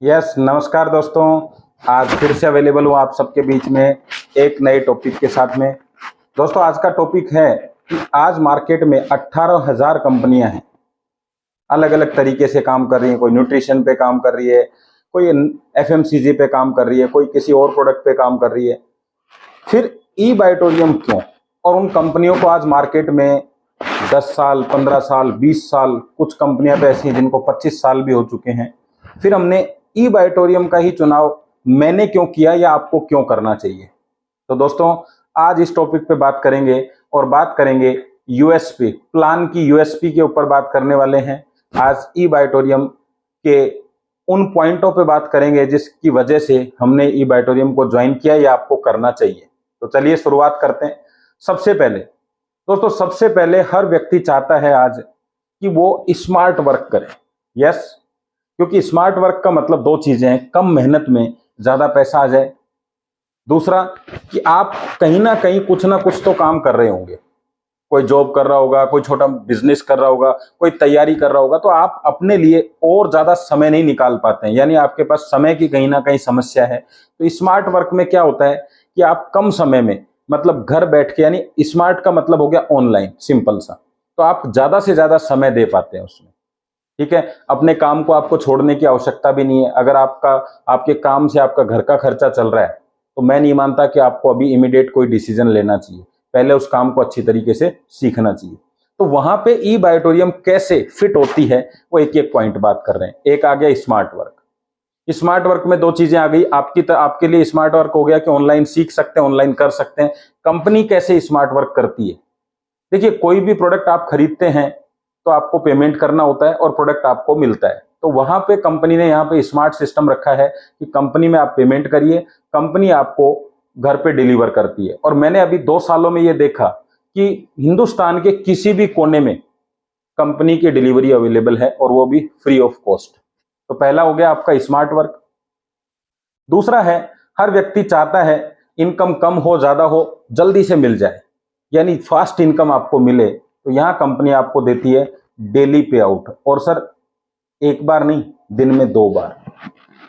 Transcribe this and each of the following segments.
नमस्कार दोस्तों। आज फिर से अवेलेबल हूँ आप सबके बीच में एक नए टॉपिक के साथ में। दोस्तों आज का टॉपिक है कि आज मार्केट में 18,000 कंपनियां हैं, अलग अलग तरीके से काम कर रही हैं। कोई न्यूट्रिशन पे काम कर रही है, कोई एफएमसीजी पे काम कर रही है, कोई किसी और प्रोडक्ट पे काम कर रही है। फिर ई बायोटोरियम क्यों? और उन कंपनियों को आज मार्केट में 10 साल, 15 साल, 20 साल, कुछ कंपनियां तो ऐसी हैं जिनको 25 साल भी हो चुके हैं। फिर हमने ई बायोटोरियम का ही चुनाव मैंने क्यों किया या आपको क्यों करना चाहिए। तो दोस्तों आज इस टॉपिक पे बात करेंगे और बात करेंगे यूएसपी, प्लान की यूएसपी के ऊपर बात करने वाले हैं। आज ई बायोटोरियम के उन पॉइंटों पे बात करेंगे जिसकी वजह से हमने ई बायोटोरियम को ज्वाइन किया या आपको करना चाहिए। तो चलिए शुरुआत करते हैं। सबसे पहले हर व्यक्ति चाहता है आज कि वो स्मार्ट वर्क करे। यस, क्योंकि स्मार्ट वर्क का मतलब दो चीजें हैं, कम मेहनत में ज्यादा पैसा आ जाए। दूसरा कि आप कहीं ना कहीं कुछ ना कुछ तो काम कर रहे होंगे, कोई जॉब कर रहा होगा, कोई छोटा बिजनेस कर रहा होगा, कोई तैयारी कर रहा होगा, तो आप अपने लिए और ज्यादा समय नहीं निकाल पाते हैं, यानी आपके पास समय की कहीं ना कहीं समस्या है। तो स्मार्ट वर्क में क्या होता है कि आप कम समय में, मतलब घर बैठ के, यानी स्मार्ट का मतलब हो गया ऑनलाइन, सिंपल सा, तो आप ज्यादा से ज्यादा समय दे पाते हैं उसमें। ठीक है, अपने काम को आपको छोड़ने की आवश्यकता भी नहीं है। अगर आपके काम से आपका घर का खर्चा चल रहा है तो मैं नहीं मानता कि आपको अभी इमीडिएट कोई डिसीजन लेना चाहिए, पहले उस काम को अच्छी तरीके से सीखना चाहिए। तो वहां पे ई बायोटोरियम कैसे फिट होती है वो एक एक पॉइंट बात कर रहे हैं। एक आ गया स्मार्ट वर्क। स्मार्ट वर्क में दो चीजें आ गई आपके लिए। स्मार्ट वर्क हो गया कि ऑनलाइन सीख सकते हैं, ऑनलाइन कर सकते हैं। कंपनी कैसे स्मार्ट वर्क करती है? देखिए, कोई भी प्रोडक्ट आप खरीदते हैं तो आपको पेमेंट करना होता है और प्रोडक्ट आपको मिलता है। तो वहां पे कंपनी ने यहाँ पे स्मार्ट सिस्टम रखा है कि कंपनी में आप पेमेंट करिए, कंपनी आपको घर पे डिलीवर करती है। और मैंने अभी 2 सालों में ये देखा कि हिंदुस्तान के किसी भी कोने में कंपनी की डिलीवरी अवेलेबल है और वो भी फ्री ऑफ कॉस्ट। तो पहला हो गया आपका स्मार्ट वर्क। दूसरा है, हर व्यक्ति चाहता है इनकम कम हो ज्यादा हो, जल्दी से मिल जाए, यानी फास्ट इनकम आपको मिले। तो यहां कंपनी आपको देती है डेली पे आउट, और सर एक बार नहीं, दिन में 2 बार।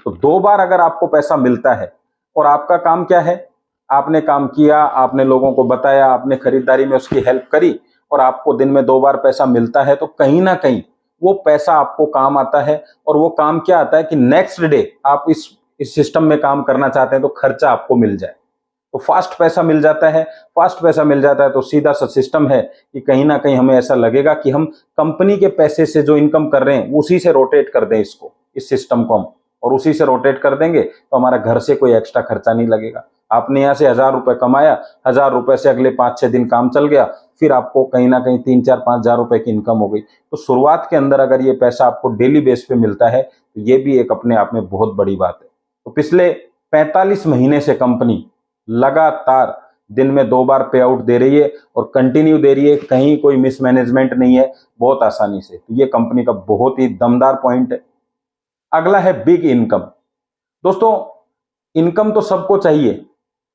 तो 2 बार अगर आपको पैसा मिलता है और आपका काम क्या है, आपने काम किया, आपने लोगों को बताया, आपने खरीदारी में उसकी हेल्प करी और आपको दिन में 2 बार पैसा मिलता है, तो कहीं ना कहीं वो पैसा आपको काम आता है। और वो काम क्या आता है कि नेक्स्ट डे आप इस सिस्टम में काम करना चाहते हैं तो खर्चा आपको मिल जाए, तो फास्ट पैसा मिल जाता है। फास्ट पैसा मिल जाता है तो सीधा सा सिस्टम है कि कहीं ना कहीं हमें ऐसा लगेगा कि हम कंपनी के पैसे से जो इनकम कर रहे हैं उसी से रोटेट कर दें इसको, इस सिस्टम को हम, और उसी से रोटेट कर देंगे तो हमारा घर से कोई एक्स्ट्रा खर्चा नहीं लगेगा। आपने यहाँ से 1,000 रुपए कमाया, 1,000 रुपए से अगले 5-6 दिन काम चल गया, फिर आपको कहीं ना कहीं 3-4-5,000 रुपए की इनकम हो गई। तो शुरुआत के अंदर अगर ये पैसा आपको डेली बेस पे मिलता है तो ये भी एक अपने आप में बहुत बड़ी बात है। तो पिछले 45 महीने से कंपनी लगातार दिन में 2 बार पे आउट दे रही है और कंटिन्यू दे रही है, कहीं कोई मिसमैनेजमेंट नहीं है, बहुत आसानी से। तो ये कंपनी का बहुत ही दमदार पॉइंट है। अगला है बिग इनकम। दोस्तों इनकम तो सबको चाहिए,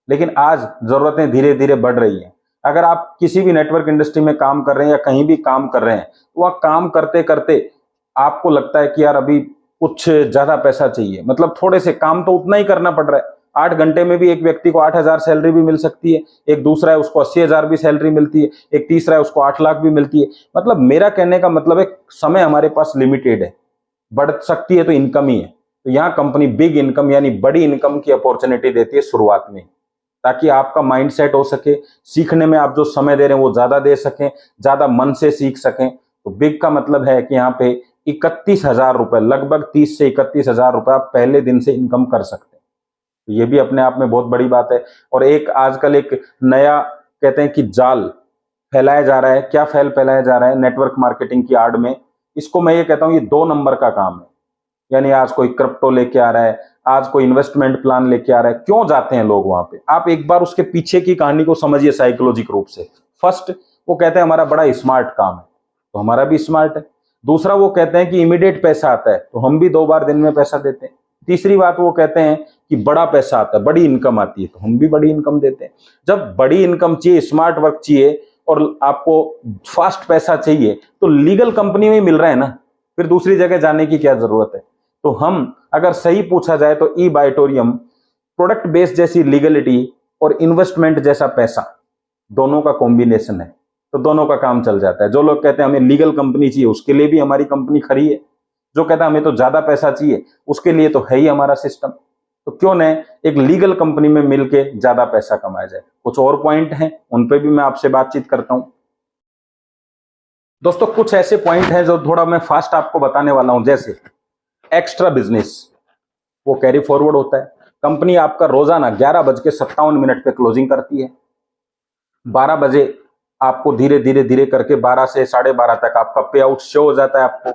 लेकिन आज जरूरतें धीरे धीरे बढ़ रही हैं। अगर आप किसी भी नेटवर्क इंडस्ट्री में काम कर रहे हैं या कहीं भी काम कर रहे हैं, तो वह काम करते करते आपको लगता है कि यार अभी कुछ ज्यादा पैसा चाहिए, मतलब थोड़े से काम तो उतना ही करना पड़ रहा है। 8 घंटे में भी एक व्यक्ति को 8,000 सैलरी भी मिल सकती है, एक दूसरा है उसको 80,000 भी सैलरी मिलती है, एक तीसरा है उसको 8 लाख भी मिलती है। मतलब मेरा कहने का मतलब है समय हमारे पास लिमिटेड है, बढ़ सकती है तो इनकम ही है। तो यहाँ कंपनी बिग इनकम यानी बड़ी इनकम की अपॉर्चुनिटी देती है शुरुआत में, ताकि आपका माइंड सेट हो सके, सीखने में आप जो समय दे रहे हैं वो ज्यादा दे सकें, ज्यादा मन से सीख सकें। तो बिग का मतलब है कि यहाँ पे 31,000 रुपए, लगभग 30 से 31,000 रुपए आप पहले दिन से इनकम कर सकते हैं। तो ये भी अपने आप में बहुत बड़ी बात है। और एक आजकल एक नया कहते हैं कि जाल फैलाया जा रहा है। क्या फैलाया जा रहा है नेटवर्क मार्केटिंग की आड़ में? इसको मैं ये कहता हूँ ये 2 नंबर का काम है। यानी आज कोई क्रिप्टो लेके आ रहा है, आज कोई इन्वेस्टमेंट प्लान लेके आ रहा है। क्यों जाते हैं लोग वहां पे? आप एक बार उसके पीछे की कहानी को समझिए साइकोलॉजिक रूप से। फर्स्ट वो कहते हैं हमारा बड़ा स्मार्ट काम है, तो हमारा भी स्मार्ट है। दूसरा वो कहते हैं कि इमीडिएट पैसा आता है, तो हम भी 2 बार दिन में पैसा देते हैं। तीसरी बात वो कहते हैं कि बड़ा पैसा आता है, बड़ी इनकम आती है, तो हम भी बड़ी इनकम देते हैं। जब बड़ी इनकम चाहिए, स्मार्ट वर्क चाहिए और आपको फास्ट पैसा चाहिए, तो लीगल कंपनी में ही मिल रहा है ना, फिर दूसरी जगह जाने की क्या जरूरत है? तो हम अगर सही पूछा जाए तो ई बायोटोरियम प्रोडक्ट बेस्ड जैसी लीगलिटी और इन्वेस्टमेंट जैसा पैसा दोनों का कॉम्बिनेशन है, तो दोनों का काम चल जाता है। जो लोग कहते हैं हमें लीगल कंपनी चाहिए, उसके लिए भी हमारी कंपनी खड़ी है। जो कहता है हमें तो ज्यादा पैसा चाहिए, उसके लिए तो है ही हमारा सिस्टम। तो क्यों न एक लीगल कंपनी में मिलके ज्यादा पैसा कमाया जाए। कुछ और पॉइंट हैं, उन पे भी मैं आपसे बातचीत करता हूं। दोस्तों कुछ ऐसे पॉइंट हैं जो थोड़ा मैं फास्ट आपको बताने वाला हूं, जैसे एक्स्ट्रा बिजनेस वो कैरी फॉरवर्ड होता है। कंपनी आपका रोजाना 11:57 पे क्लोजिंग करती है। 12 बजे आपको धीरे धीरे धीरे करके 12 से 12:30 तक आपका पे आउट शो हो जाता है आपको,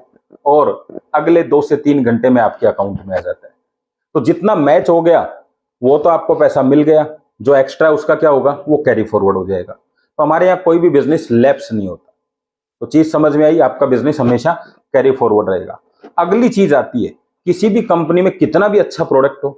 और अगले 2 से 3 घंटे में आपके अकाउंट में आ जाता है। तो जितना मैच हो गया वो तो आपको पैसा मिल गया, जो एक्स्ट्रा है उसका क्या होगा, वो कैरी फॉरवर्ड हो जाएगा। तो हमारे यहाँ कोई भी बिजनेस लैप्स नहीं होता। तो चीज समझ में आई, आपका बिजनेस हमेशा कैरी फॉरवर्ड रहेगा। अगली चीज आती है, किसी भी कंपनी में कितना भी अच्छा प्रोडक्ट हो,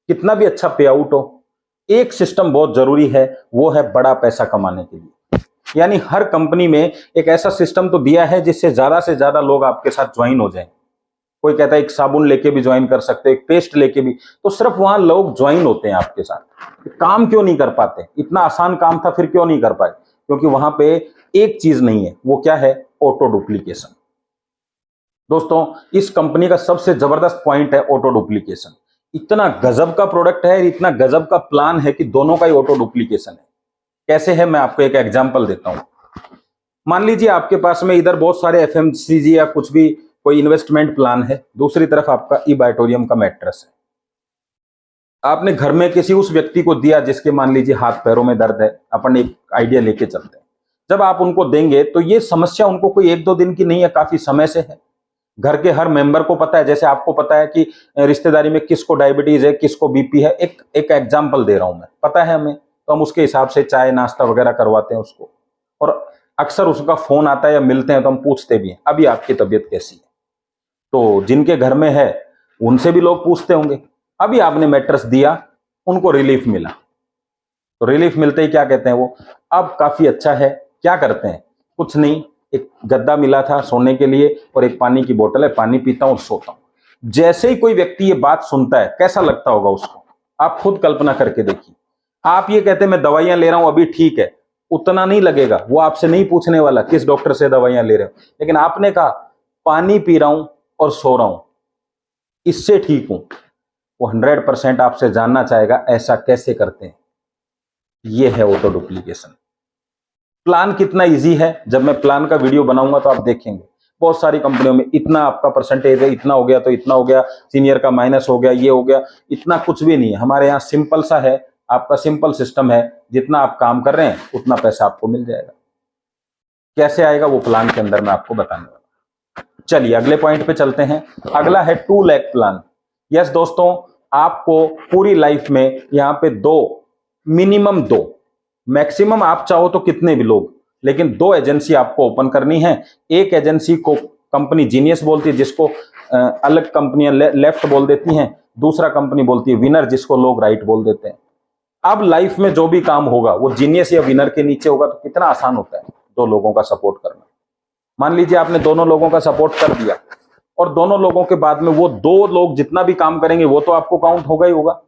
कितना भी अच्छा पे आउट हो, एक सिस्टम बहुत जरूरी है, वो है बड़ा पैसा कमाने के लिए। यानी हर कंपनी में एक ऐसा सिस्टम तो दिया है जिससे ज्यादा से ज्यादा लोग आपके साथ ज्वाइन हो जाएं। कोई कहता है एक साबुन लेके भी ज्वाइन कर सकते, एक पेस्ट लेके भी, तो सिर्फ वहां लोग ज्वाइन होते हैं आपके साथ। काम क्यों नहीं कर पाते? इतना आसान काम था, फिर क्यों नहीं कर पाए? क्योंकि वहां पे एक चीज नहीं है, वो क्या है, ऑटो डुप्लीकेशन। दोस्तों इस कंपनी का सबसे जबरदस्त पॉइंट है ऑटो डुप्लीकेशन। इतना गजब का प्रोडक्ट है, इतना गजब का प्लान है कि दोनों का ही ऑटो डुप्लीकेशन है। कैसे है, मैं आपको एक एग्जांपल देता हूं। मान लीजिए आपके पास में इधर बहुत सारे एफएमसीजी या कुछ भी कोई इन्वेस्टमेंट प्लान है, दूसरी तरफ आपका ई बायोटोरियम का मैट्रेस है। आपने घर में किसी उस व्यक्ति को दिया जिसके मान लीजिए हाथ पैरों में दर्द है, अपन एक आइडिया लेके चलते हैं। जब आप उनको देंगे तो ये समस्या उनको कोई 1-2 दिन की नहीं है, काफी समय से है। घर के हर मेंबर को पता है, जैसे आपको पता है कि रिश्तेदारी में किसको डायबिटीज है, किसको बीपी है। एक एग्जाम्पल दे रहा हूं मैं, पता है हमें, तो हम उसके हिसाब से चाय नाश्ता वगैरह करवाते हैं उसको। और अक्सर उसका फोन आता है या मिलते हैं तो हम पूछते भी हैं अभी आपकी तबीयत कैसी है। तो जिनके घर में है उनसे भी लोग पूछते होंगे, अभी आपने मैट्रेस दिया, उनको रिलीफ मिला, तो रिलीफ मिलते ही क्या कहते हैं वो, अब काफी अच्छा है। क्या करते हैं, कुछ नहीं, एक गद्दा मिला था सोने के लिए और एक पानी की बोतल है, पानी पीता हूं और सोता हूं। जैसे ही कोई व्यक्ति ये बात सुनता है, कैसा लगता होगा उसको, आप खुद कल्पना करके देखिए। आप ये कहते हैं मैं दवाइयां ले रहा हूं अभी ठीक है, उतना नहीं लगेगा। वो आपसे नहीं पूछने वाला किस डॉक्टर से दवाइयां ले रहे हो, लेकिन आपने कहा पानी पी रहा हूं और सो रहा हूं, इससे ठीक हूं, वो 100% आपसे जानना चाहेगा ऐसा कैसे करते हैं। ये है ऑटो डुप्लीकेशन। प्लान कितना इजी है, जब मैं प्लान का वीडियो बनाऊंगा तो आप देखेंगे। बहुत सारी कंपनियों में इतना आपका परसेंटेज है, इतना हो गया तो इतना हो गया, सीनियर का माइनस हो गया, ये हो गया, इतना कुछ भी नहीं है। हमारे यहाँ सिंपल सा है, आपका सिंपल सिस्टम है, जितना आप काम कर रहे हैं उतना पैसा आपको मिल जाएगा। कैसे आएगा वो प्लान के अंदर मैं आपको बताने वाला। चलिए अगले पॉइंट पे चलते हैं। अगला है 2 लाख प्लान। यस दोस्तों, आपको पूरी लाइफ में यहाँ पे मिनिमम 2, मैक्सिमम आप चाहो तो कितने भी लोग, लेकिन 2 एजेंसी आपको ओपन करनी है। एक एजेंसी को कंपनी जीनियस बोलती है, जिसको अलग कंपनियां लेफ्ट बोल देती हैं, दूसरा कंपनी बोलती है विनर, जिसको लोग राइट बोल देते हैं। अब लाइफ में जो भी काम होगा वो जीनियस या विनर के नीचे होगा, तो कितना आसान होता है 2 लोगों का सपोर्ट करना। मान लीजिए आपने दोनों लोगों का सपोर्ट कर दिया, और दोनों लोगों के बाद में वो 2 लोग जितना भी काम करेंगे वो तो आपको काउंट होगा ही होगा।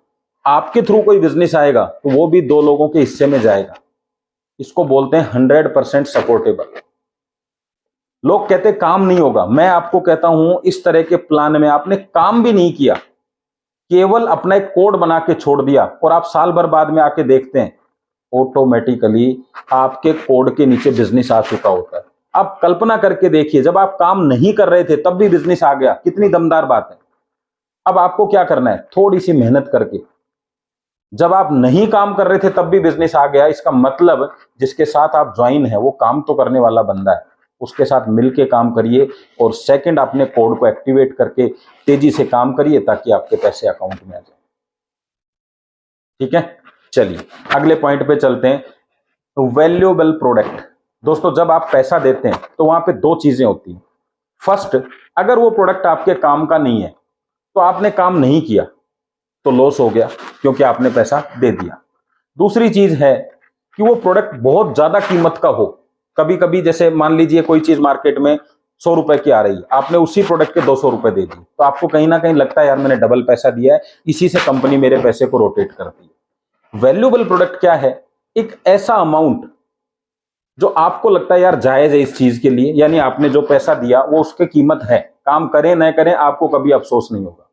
आपके थ्रू कोई बिजनेस आएगा तो वो भी 2 लोगों के हिस्से में जाएगा। इसको बोलते हैं 100% सपोर्टेबल। लोग कहते काम नहीं होगा, मैं आपको कहता हूं इस तरह के प्लान में आपने काम भी नहीं किया, केवल अपना एक कोड बना के छोड़ दिया, और आप साल भर बाद में आके देखते हैं ऑटोमेटिकली आपके कोड के नीचे बिजनेस आ चुका होता है। आप कल्पना करके देखिए, जब आप काम नहीं कर रहे थे तब भी बिजनेस आ गया, कितनी दमदार बात है। अब आपको क्या करना है, थोड़ी सी मेहनत करके, जब आप नहीं काम कर रहे थे तब भी बिजनेस आ गया, इसका मतलब जिसके साथ आप ज्वाइन है वो काम तो करने वाला बंदा है, उसके साथ मिलके काम करिए, और सेकंड अपने कोड को एक्टिवेट करके तेजी से काम करिए, ताकि आपके पैसे अकाउंट में आ जाए। ठीक है, चलिए अगले पॉइंट पे चलते हैं। Valuable product. दोस्तों जब आप पैसा देते हैं तो वहां पे 2 चीजें होती हैं। फर्स्ट, अगर वो प्रोडक्ट आपके काम का नहीं है तो आपने काम नहीं किया तो लॉस हो गया, क्योंकि आपने पैसा दे दिया। दूसरी चीज है कि वो प्रोडक्ट बहुत ज्यादा कीमत का हो। कभी कभी जैसे मान लीजिए कोई चीज मार्केट में 100 रुपए की आ रही है, आपने उसी प्रोडक्ट के 200 रुपए दे दिए, तो आपको कहीं ना कहीं लगता है यार मैंने डबल पैसा दिया है, इसी से कंपनी मेरे पैसे को रोटेट करती है। वैल्यूएबल प्रोडक्ट क्या है? एक ऐसा अमाउंट जो आपको लगता है यार जायज है इस चीज के लिए, यानी आपने जो पैसा दिया वो उसकी कीमत है, काम करें न करें आपको कभी अफसोस नहीं होगा।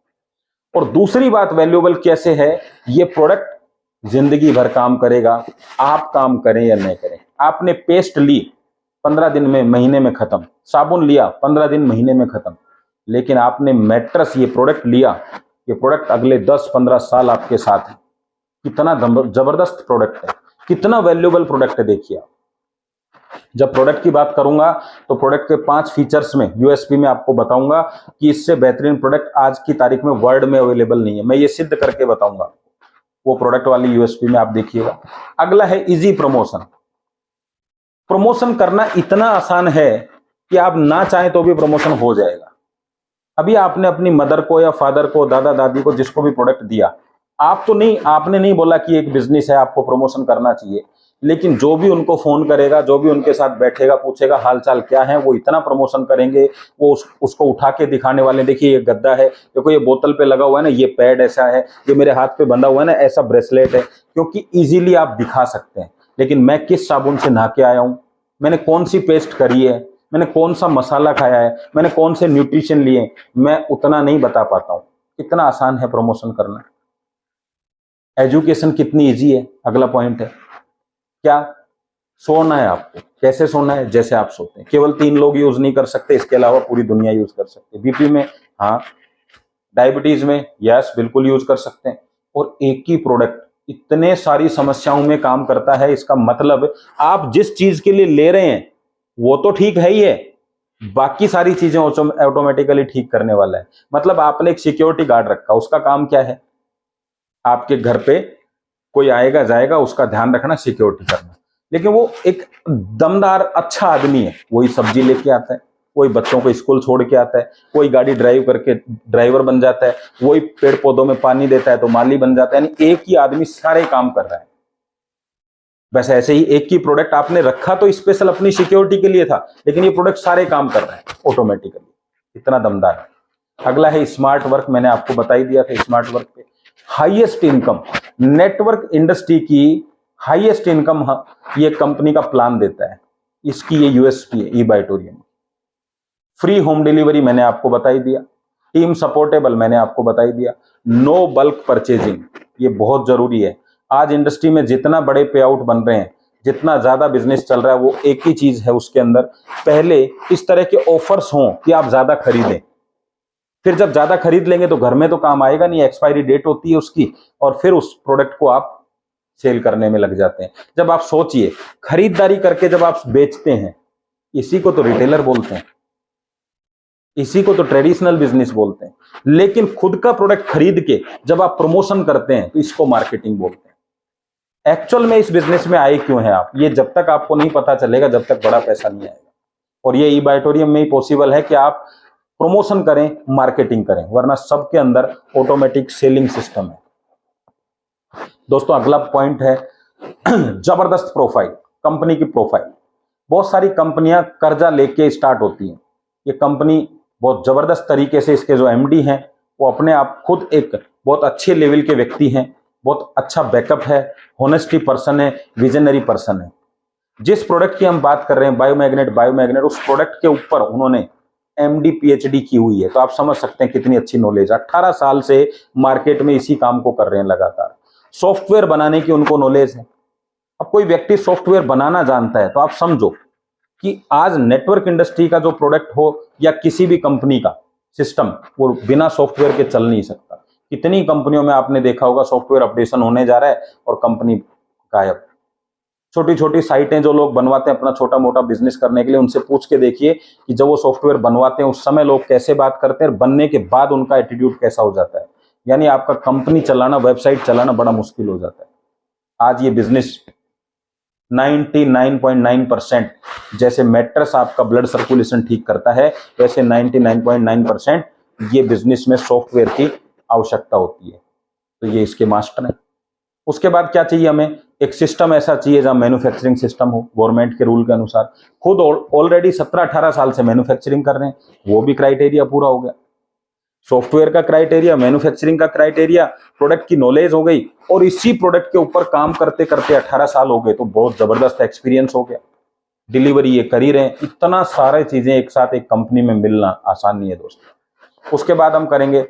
और दूसरी बात वैल्यूएबल कैसे है, ये प्रोडक्ट जिंदगी भर काम करेगा, आप काम करें या नहीं करें। आपने पेस्ट ली 15 दिन में, महीने में खत्म, साबुन लिया 15 दिन महीने में खत्म, लेकिन आपने मैट्रेस ये प्रोडक्ट लिया, ये प्रोडक्ट अगले 10-15 साल आपके साथ है। कितना जबरदस्त प्रोडक्ट है, कितना वैल्यूएबल प्रोडक्ट है। देखिए आप, जब प्रोडक्ट की बात करूंगा तो प्रोडक्ट के 5 फीचर्स में, यूएसपी में आपको बताऊंगा कि इससे बेहतरीन प्रोडक्ट आज की तारीख में वर्ल्ड में अवेलेबल नहीं है। मैं ये सिद्ध करके बताऊंगा, वो प्रोडक्ट वाली यूएसपी में आप देखिएगा। अगला है इजी प्रमोशन। प्रमोशन करना इतना आसान है कि आप ना चाहें तो भी प्रमोशन हो जाएगा। अभी आपने अपनी मदर को या फादर को, दादा दादी को, जिसको भी प्रोडक्ट दिया, आपने नहीं बोला कि एक बिजनेस है आपको प्रमोशन करना चाहिए, लेकिन जो भी उनको फोन करेगा, जो भी उनके साथ बैठेगा, पूछेगा हालचाल क्या है, वो इतना प्रमोशन करेंगे। वो उसको उठा के दिखाने वाले, देखिए ये गद्दा है, देखो ये बोतल पे लगा हुआ है ना, ये पैड ऐसा है, ये मेरे हाथ पे बंधा हुआ है ना, ऐसा ब्रेसलेट है, क्योंकि इजीली आप दिखा सकते हैं। लेकिन मैं किस साबुन से नहा के आया हूं, मैंने कौन सी पेस्ट करी है, मैंने कौन सा मसाला खाया है, मैंने कौन से न्यूट्रिशन लिए, मैं उतना नहीं बता पाता हूं। कितना आसान है प्रमोशन करना। एजुकेशन कितनी इजी है, अगला पॉइंट है। क्या सोना है आपको, कैसे सोना है? जैसे आप सोते हैं। केवल 3 लोग यूज नहीं कर सकते, इसके अलावा पूरी दुनिया यूज कर सकते हैं। बीपी में हाँ, डायबिटीज में यस बिल्कुल यूज कर सकते हैं। और एक ही प्रोडक्ट इतने सारी समस्याओं में काम करता है। इसका मतलब आप जिस चीज के लिए ले रहे हैं वो तो ठीक है ही है, बाकी सारी चीजें ऑटोमेटिकली ठीक करने वाला है। मतलब आपने एक सिक्योरिटी गार्ड रखा, उसका काम क्या है? आपके घर पे कोई आएगा जाएगा, उसका ध्यान रखना, सिक्योरिटी करना। लेकिन वो एक दमदार अच्छा आदमी है, वही सब्जी लेके आता है, कोई बच्चों को स्कूल छोड़ के आता है, कोई गाड़ी ड्राइव करके ड्राइवर बन जाता है, वही पेड़ पौधों में पानी देता है तो माली बन जाता है। यानी एक ही आदमी सारे काम कर रहा है। बस ऐसे ही एक ही प्रोडक्ट आपने रखा तो स्पेशल अपनी सिक्योरिटी के लिए था, लेकिन ये प्रोडक्ट सारे काम कर रहा है ऑटोमेटिकली। इतना दमदार है। अगला है स्मार्ट वर्क। मैंने आपको बता ही दिया था स्मार्ट वर्क पे हाईएस्ट इनकम, नेटवर्क इंडस्ट्री की हाईएस्ट इनकम ये कंपनी का प्लान देता है। इसकी ये यूएसपी है ई-बाइटोरियम। फ्री होम डिलीवरी मैंने आपको बता ही दिया। टीम सपोर्टेबल मैंने आपको बता ही दिया। नो बल्क परचेजिंग, ये बहुत जरूरी है। आज इंडस्ट्री में जितना बड़े पे आउट बन रहे हैं, जितना ज्यादा बिजनेस चल रहा है, वो एक ही चीज है उसके अंदर, पहले इस तरह के ऑफर्स हों कि आप ज्यादा खरीदें। फिर जब ज्यादा खरीद लेंगे तो घर में तो काम आएगा नहीं, एक्सपायरी डेट होती है उसकी, और फिर उस प्रोडक्ट को आप सेल करने में लग जाते हैं। जब आप सोचिए, खरीदारी करके जब आप बेचते हैं, इसी को तो रिटेलर बोलते हैं, इसी को तो ट्रेडिशनल बिजनेस बोलते हैं। लेकिन खुद का प्रोडक्ट खरीद के जब आप प्रमोशन करते हैं तो इसको मार्केटिंग बोलते हैं। एक्चुअल में इस बिजनेस में आए क्यों हैं आप, ये जब तक आपको नहीं पता चलेगा, जब तक बड़ा पैसा नहीं आएगा। और ये ई-बाइटोरियम में ही पॉसिबल है कि आप प्रमोशन करें, मार्केटिंग करें, वरना सबके अंदर ऑटोमेटिक सेलिंग सिस्टम है। दोस्तों अगला पॉइंट है जबरदस्त प्रोफाइल, कंपनी की प्रोफाइल। बहुत सारी कंपनियां कर्जा लेके स्टार्ट होती हैं। ये कंपनी बहुत जबरदस्त तरीके से, इसके जो एमडी हैं वो अपने आप खुद एक बहुत अच्छे लेवल के व्यक्ति हैं, बहुत अच्छा बैकअप है, होनेस्टी पर्सन है, विजनरी पर्सन है। जिस प्रोडक्ट की हम बात कर रहे हैं बायोमैग्नेट, उस प्रोडक्ट के ऊपर उन्होंने एमडी पीएचडी की हुई है। तो आप समझ सकते हैं कितनी अच्छी नॉलेज। 18 साल से मार्केट में इसी काम को कर रहे हैं लगातार। सॉफ्टवेयर बनाने की उनको नॉलेज है। अब कोई व्यक्ति सॉफ्टवेयर बनाना जानता है तो आप समझो कि आज नेटवर्क इंडस्ट्री का जो प्रोडक्ट हो या किसी भी कंपनी का सिस्टम, वो बिना सॉफ्टवेयर के चल नहीं सकता। कितनी कंपनियों में आपने देखा होगा सॉफ्टवेयर अपडेशन होने जा रहा है और कंपनी गायब। छोटी छोटी साइटें जो लोग बनवाते हैं अपना छोटा मोटा बिजनेस करने के लिए, उनसे पूछ के देखिए कि जब वो सॉफ्टवेयर बनवाते हैं उस समय लोग कैसे बात करते हैं, और बनने के बाद उनका एटीट्यूड कैसा हो जाता है। यानी आपका कंपनी चलाना, वेबसाइट चलाना बड़ा मुश्किल हो जाता है। आज ये बिजनेस 99.9%, जैसे मैट्रेस आपका ब्लड सर्कुलेशन ठीक करता है, वैसे 99.9% ये बिजनेस में सॉफ्टवेयर की आवश्यकता होती है। तो ये इसके मास्टर हैं। उसके बाद क्या चाहिए हमें? एक सिस्टम ऐसा चाहिए जहां मैन्युफैक्चरिंग सिस्टम हो गवर्नमेंट के रूल के अनुसार। खुद ऑलरेडी 17-18 साल से मैन्युफैक्चरिंग कर रहे हैं, वो भी क्राइटेरिया पूरा हो गया। सॉफ्टवेयर का क्राइटेरिया, मैन्युफैक्चरिंग का क्राइटेरिया, प्रोडक्ट की नॉलेज हो गई, और इसी प्रोडक्ट के ऊपर काम करते करते 18 साल हो गए, तो बहुत जबरदस्त एक्सपीरियंस हो गया। डिलीवरी ये कर ही रहे हैं। इतना सारे चीजें एक साथ एक कंपनी में मिलना आसान नहीं है दोस्तों। उसके बाद हम करेंगे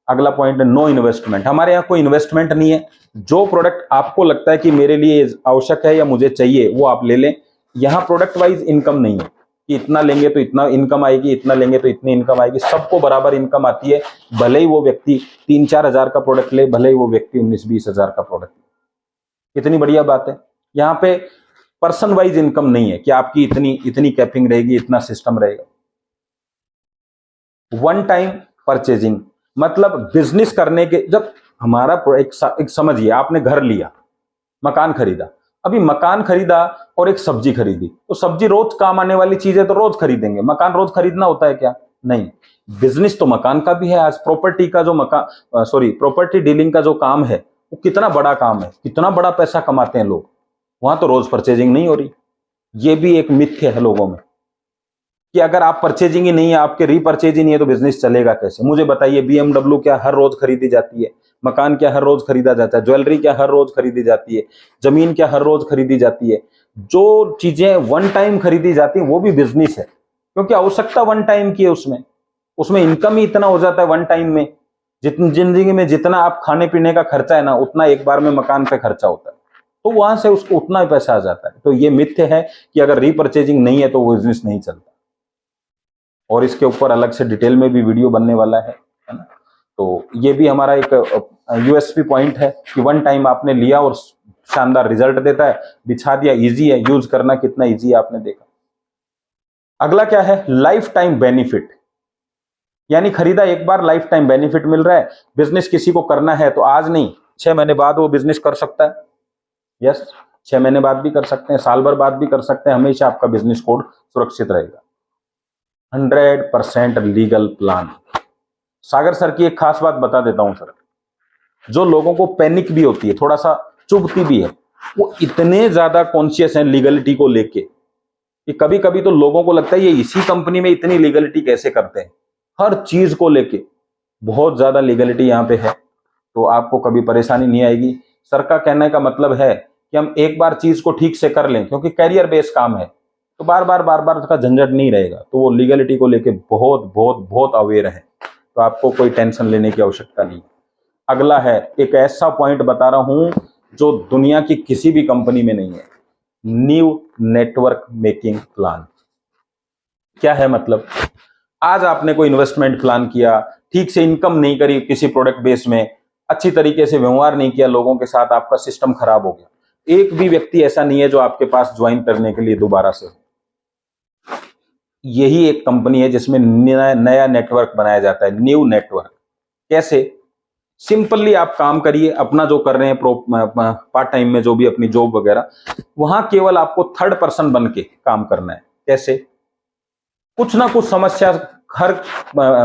अगला पॉइंट, नो इन्वेस्टमेंट। हमारे यहाँ कोई इन्वेस्टमेंट नहीं है। जो प्रोडक्ट आपको लगता है कि मेरे लिए आवश्यक है या मुझे चाहिए, वो आप ले लें। यहाँ प्रोडक्ट वाइज इनकम नहीं है कि इतना लेंगे तो इतना इनकम आएगी, इतना लेंगे तो इतनी इनकम आएगी। सबको बराबर इनकम आती है, भले ही वो व्यक्ति 3-4 हजार का प्रोडक्ट ले, भले ही वो व्यक्ति 19-20 हजार का प्रोडक्ट ले। कितनी बढ़िया बात है। यहाँ पे पर्सन वाइज इनकम नहीं है कि आपकी इतनी कैपिंग रहेगी, इतना सिस्टम रहेगा। वन टाइम परचेजिंग, मतलब बिजनेस करने के, जब हमारा एक समझिए, आपने घर लिया, मकान खरीदा, अभी मकान खरीदा और एक सब्जी खरीदी, तो सब्जी रोज काम आने वाली चीज है तो रोज खरीदेंगे। मकान रोज खरीदना होता है क्या? नहीं। बिजनेस तो मकान का भी है। आज प्रॉपर्टी का जो प्रॉपर्टी डीलिंग का जो काम है, वो कितना बड़ा काम है, कितना बड़ा पैसा कमाते हैं लोग। वहां तो रोज परचेजिंग नहीं हो रही। ये भी एक मिथ्य है लोगों में कि अगर आप परचेजिंग ही नहीं है, आपके रीपरचेज ही नहीं है, तो बिजनेस चलेगा कैसे? मुझे बताइए, BMW क्या हर रोज खरीदी जाती है? मकान क्या हर रोज खरीदा जाता है? ज्वेलरी क्या हर रोज खरीदी जाती है? जमीन क्या हर रोज खरीदी जाती है? जो चीजें वन टाइम खरीदी जाती है वो भी बिजनेस है, क्योंकि आवश्यकता वन टाइम की है। उसमें इनकम ही इतना हो जाता है वन टाइम में। जितनी जिंदगी में जितना आप खाने पीने का खर्चा है ना, उतना एक बार में मकान पे खर्चा होता है, तो वहां से उसको उतना ही पैसा आ जाता है। तो ये मिथ्य है कि अगर रीपरचेजिंग नहीं है तो वो बिजनेस नहीं चलता। और इसके ऊपर अलग से डिटेल में भी वीडियो बनने वाला है ना। तो ये भी हमारा एक यूएसपी पॉइंट है कि वन टाइम आपने लिया और शानदार रिजल्ट देता है, बिछा दिया, इजी है, यूज करना कितना इजी है आपने देखा। अगला क्या है? लाइफ टाइम बेनिफिट, यानी खरीदा एक बार, लाइफ टाइम बेनिफिट मिल रहा है। बिजनेस किसी को करना है तो आज नहीं, 6 महीने बाद वो बिजनेस कर सकता है। यस, 6 महीने बाद भी कर सकते हैं, साल भर बाद भी कर सकते हैं, हमेशा आपका बिजनेस कोड सुरक्षित रहेगा। 100% लीगल प्लान। सागर सर की एक खास बात बता देता हूं सर, जो लोगों को पैनिक भी होती है, थोड़ा सा चुभती भी है, वो इतने ज्यादा कॉन्शियस हैं लीगलिटी को लेके कि कभी कभी तो लोगों को लगता है ये इसी कंपनी में इतनी लीगलिटी कैसे करते हैं। हर चीज को लेके बहुत ज्यादा लीगलिटी यहाँ पे है, तो आपको कभी परेशानी नहीं आएगी। सर का कहने का मतलब है कि हम एक बार चीज को ठीक से कर लें, क्योंकि कैरियर बेस्ड काम है, तो बार बार का झंझट नहीं रहेगा। तो वो लीगलिटी को लेके बहुत बहुत बहुत अवेयर है, तो आपको कोई टेंशन लेने की आवश्यकता नहीं। अगला है, एक ऐसा पॉइंट बता रहा हूं जो दुनिया की किसी भी कंपनी में नहीं है, न्यू नेटवर्क मेकिंग प्लान। क्या है मतलब? आज आपने कोई इन्वेस्टमेंट प्लान किया, ठीक से इनकम नहीं करी किसी प्रोडक्ट बेस में, अच्छी तरीके से व्यवहार नहीं किया लोगों के साथ, आपका सिस्टम खराब हो गया। एक भी व्यक्ति ऐसा नहीं है जो आपके पास ज्वाइन करने के लिए दोबारा से। यही एक कंपनी है जिसमें नया नेटवर्क बनाया जाता है, न्यू नेटवर्क। कैसे? सिंपली आप काम करिए, अपना जो कर रहे हैं पार्ट टाइम में, जो भी अपनी जॉब वगैरह, वहां केवल आपको थर्ड पर्सन बन के काम करना है। कैसे? कुछ ना कुछ समस्या हर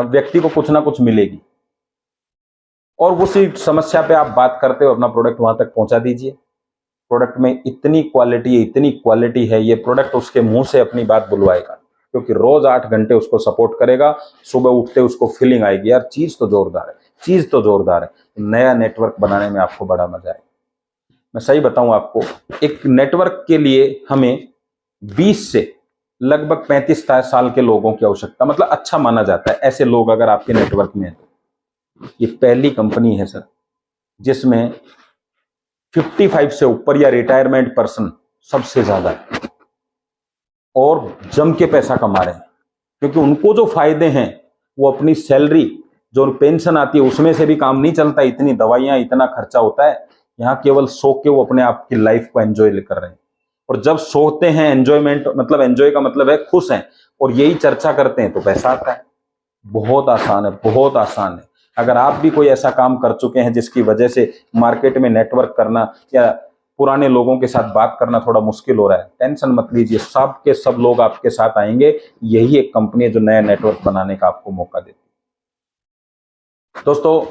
व्यक्ति को कुछ ना कुछ मिलेगी, और उसी समस्या पे आप बात करते हो, अपना प्रोडक्ट वहां तक पहुंचा दीजिए। प्रोडक्ट में इतनी क्वालिटी है, ये प्रोडक्ट उसके मुंह से अपनी बात बुलवाएगा, क्योंकि रोज 8 घंटे उसको सपोर्ट करेगा। सुबह उठते उसको फीलिंग आएगी, यार चीज तो जोरदार है। नया नेटवर्क बनाने में आपको बड़ा मजा आएगा। मैं सही बताऊं आपको, एक नेटवर्क के लिए हमें 20 से लगभग 35 साल के लोगों की आवश्यकता, मतलब अच्छा माना जाता है ऐसे लोग अगर आपके नेटवर्क में है। तो ये पहली कंपनी है सर जिसमें 55 से ऊपर या रिटायरमेंट पर्सन सबसे ज्यादा है, और जम के पैसा कमा रहे हैं, क्योंकि उनको जो फायदे हैं वो अपनी सैलरी, जो पेंशन आती है, उसमें से भी काम नहीं चलता। इतनी दवाइयां, इतना खर्चा होता है। यहाँ केवल सो के वो अपने आप की लाइफ को एंजॉय कर रहे हैं। और जब सोते हैं, एंजॉयमेंट मतलब, एंजॉय का मतलब है खुश हैं, और यही चर्चा करते हैं, तो पैसा आता है। बहुत आसान है, बहुत आसान है। अगर आप भी कोई ऐसा काम कर चुके हैं जिसकी वजह से मार्केट में नेटवर्क करना या पुराने लोगों के साथ बात करना थोड़ा मुश्किल हो रहा है, टेंशन मत लीजिए, सब के सब लोग आपके साथ आएंगे। यही एक कंपनी है जो नया नेटवर्क बनाने का आपको मौका देती है। दोस्तों,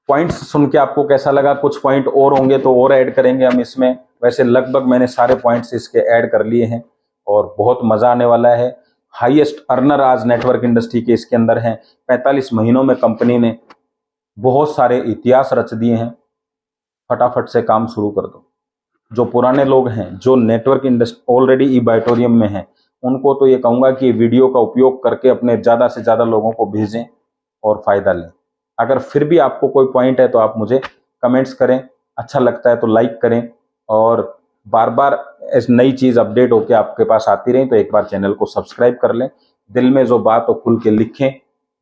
पॉइंट्स सुन के आपको कैसा लगा? कुछ पॉइंट और होंगे तो और ऐड करेंगे हम इसमें। वैसे लगभग मैंने सारे पॉइंट्स इसके ऐड कर लिए हैं और बहुत मज़ा आने वाला है। हाईएस्ट अर्नर आज नेटवर्क इंडस्ट्री के इसके अंदर हैं। 45 महीनों में कंपनी ने बहुत सारे इतिहास रच दिए हैं। फटाफट से काम शुरू कर दो। जो पुराने लोग हैं, जो नेटवर्क इंडस्ट्री ऑलरेडी ई-बाइटोरियम में हैं, उनको तो ये कहूँगा कि वीडियो का उपयोग करके अपने ज़्यादा से ज़्यादा लोगों को भेजें और फ़ायदा लें। अगर फिर भी आपको कोई पॉइंट है तो आप मुझे कमेंट्स करें, अच्छा लगता है तो लाइक करें, और बार बार इस नई चीज़ अपडेट होकर आपके पास आती रही तो एक बार चैनल को सब्सक्राइब कर लें। दिल में जो बात हो खुल के लिखें।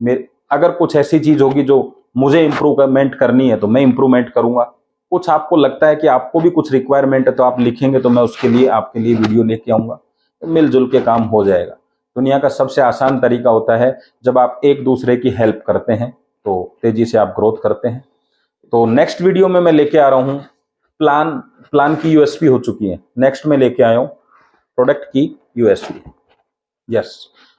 मेरे अगर कुछ ऐसी चीज़ होगी जो मुझे इम्प्रूवमेंट करनी है तो मैं इम्प्रूवमेंट करूँगा। कुछ आपको लगता है कि आपको भी कुछ रिक्वायरमेंट है तो आप लिखेंगे तो मैं उसके लिए आपके लिए वीडियो लेके आऊँगा, तो मिलजुल के काम हो जाएगा। दुनिया का सबसे आसान तरीका होता है जब आप एक दूसरे की हेल्प करते हैं तो तेजी से आप ग्रोथ करते हैं। तो नेक्स्ट वीडियो में मैं लेके आ रहा हूँ प्लान की यूएसपी हो चुकी है, नेक्स्ट में लेके आया हूँ प्रोडक्ट की यूएसपी। यस,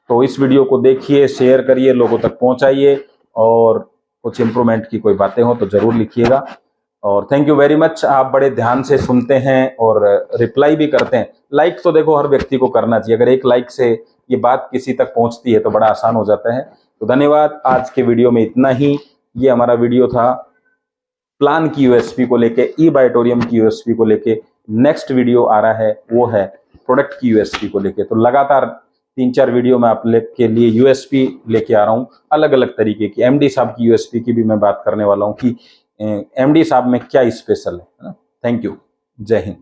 तो इस वीडियो को देखिए, शेयर करिए, लोगों तक पहुंचाइए, और कुछ इंप्रूवमेंट की कोई बातें हो तो जरूर लिखिएगा। और थैंक यू वेरी मच। आप बड़े ध्यान से सुनते हैं और रिप्लाई भी करते हैं। लाइक तो देखो हर व्यक्ति को करना चाहिए, अगर एक लाइक से ये बात किसी तक पहुंचती है तो बड़ा आसान हो जाता है। तो धन्यवाद। आज के वीडियो में इतना ही। ये हमारा वीडियो था प्लान की यूएसपी को लेके, ई-बाइटोरियम की यूएसपी को लेके। नेक्स्ट वीडियो आ रहा है वो है प्रोडक्ट की यूएसपी को लेके। तो लगातार 3-4 वीडियो में आप के लिए यूएसपी लेके आ रहा हूँ, अलग अलग तरीके की। एमडी साहब की यूएसपी की भी मैं बात करने वाला हूँ कि एमडी साहब में क्या स्पेशल है ना। Thank you. जय हिंद।